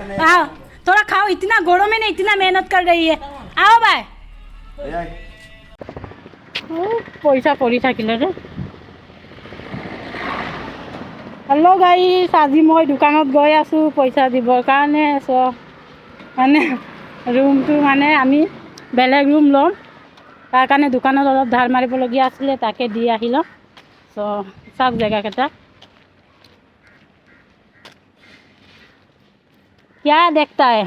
आओ थोड़ा खाओ, इतना गरम है ना, इतना मेहनत कर रही है। आओ भाई पैसा पड़ी থাকিলে रे। हेलो गाइस, আজি मैं दुकानत गई आसो पैसा दिबर कारणे। सो माने रूमटो माने आमी बेलेग रूम लम, तार कारणे दुकानत अलप धार मारिबलगिया आছিলে, ताके दी आहिलो। सो सब जगह केटा क्या देखता है।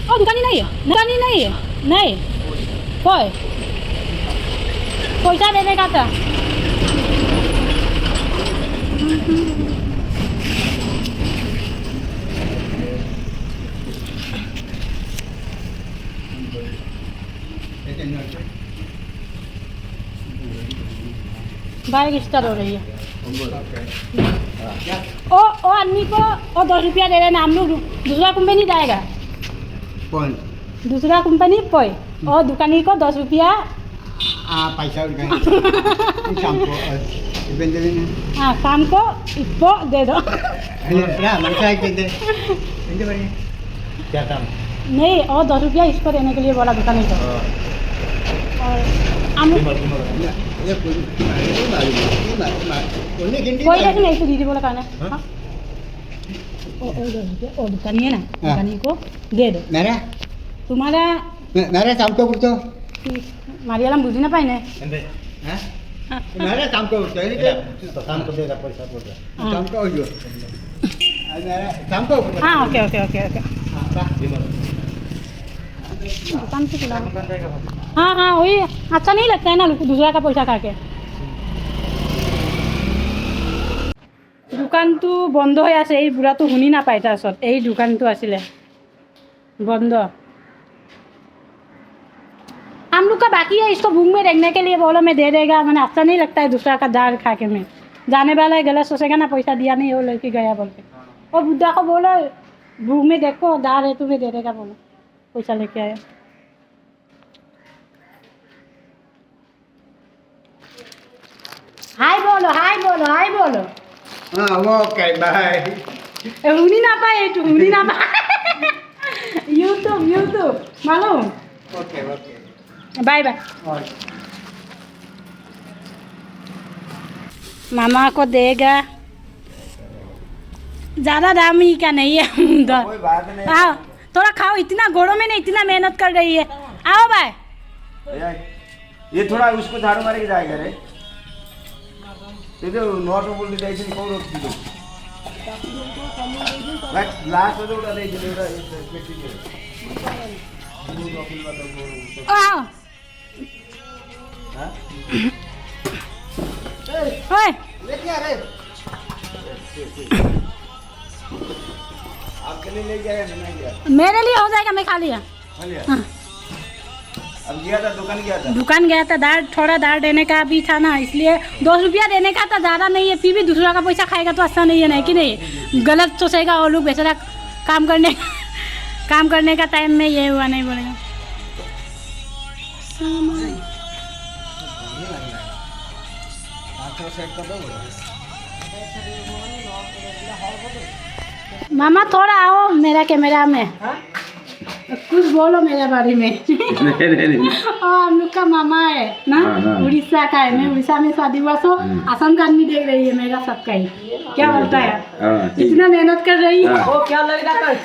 ओ दुकानी नहीं है, दुकानी नहीं है, नहीं कोई पैसा देने का था। बाइक स्टार्ट हो रही है। ओ आदमी को 10 रुपया दे रहे ना, हम लोग दूसरा कंपनी जाएगा। कौन? दूसरा कंपनी पोई और दुकानी को 10 रुपया पैसा हाँ शाम को इप्पो दे दो। क्या काम? नहीं, और 10 रुपया इसको देने के लिए बोला दुकानी को। और हम कोई कैसे नहीं तो दीदी बोला खाना। ओ दुकानी है ना, दुकानी को दे दो। नारा तुम्हारा नारा काम को करतो मारियालाम बुझी ना पाई ने। हैं नारा काम को करतो तो काम को देगा पैसा बोल काम को हो जो नारा काम को। हां ओके ओके ओके ओके दुकान से खिला। हाँ हाँ वही अच्छा नहीं लगता है ना दूसरा का पैसा खा के। दुकान तो बंद हो आसे, এই বুড়া তো শুনি না পাই। তাৰছত এই দোকানটো আছিলে बंद। हम लोग का बाकी है, इसको भूख में देखने के लिए बोलो मैं दे देगा। मैंने अच्छा नहीं लगता है दूसरा का दाल खा के। मैं जाने वाला है गलत सोचेगा ना, पैसा दिया नहीं वो लड़की गया बोल के। और बुढ़ा को बोलो भूख में देखो दाल है तुम्हें दे देगा, बोलो पैसा लेके आया। हाय बोलो हाय बोलो हाय बोलो। हाँ ओके बाय। हुनी ना पाए तू, हुनी ना पाए। यूट्यूब यूट्यूब मालूम। Okay okay bye bye. मामा को देगा, ज़्यादा दामी का नहीं है। कोई बात नहीं। आओ थोड़ा खाओ, इतना गरम है ना, इतना मेहनत कर रही है। आओ भाई ये थोड़ा उसको झाड़ू मारे के जाएगा रे। ये जो नोट बोल दे जाइए कौन रोक दो लास्ट में उड़ा दे जलेगा इस पेटी में। आओ हां ओए लेके आ रे आपके लिए ले गया नहीं गया? मेरे लिए हो जाएगा, मैं खा लिया। हाँ। अब गया था दुकान गया था, दाल थोड़ा दाल देने का भी था ना, इसलिए 10 रुपया देने का था, ज़्यादा नहीं है। फिर भी दूसरा का पैसा खाएगा तो अच्छा नहीं है, नहीं कि नहीं? गलत सोचेगा और लोग बेचारा काम करने का टाइम में ये हुआ नहीं बोलेगा। मामा थोड़ा आओ मेरा कैमरा में। कुछ बोलो मेरे बारे में। नहीं। हम लोग का मामा है ना, उड़ीसा का है। मैं उड़ीसा में शादी हुआ, सो असम का आदमी देख रही है मेरा सबका ही। क्या बोलता है? इतना मेहनत कर रही है। वो क्या लग रहा है?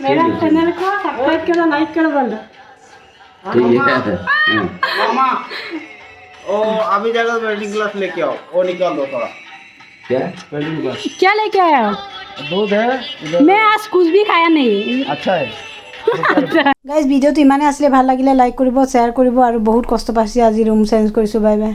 मेरा चैनल को सब्सक्राइब करो, लाइक करो, बोल दो। मामा ओ अभी जाकर वेल्डिंग क्लास लेके आओ, वो निकाल दो थोड़ा। क्या वेल्डिंग क्लास क्या लेके आया हो? दूध है। मैं आज कुछ भी खाया नहीं। अच्छा है। গাইজ ভিডিঅ'টো ইমানে আছিলে, ভাল লাগিলে লাইক কৰিব, শ্বেয়াৰ কৰিব, আৰু বহুত কষ্ট পাইছে আজি ৰুম চেঞ্জ কৰিছোঁ। Bye bye.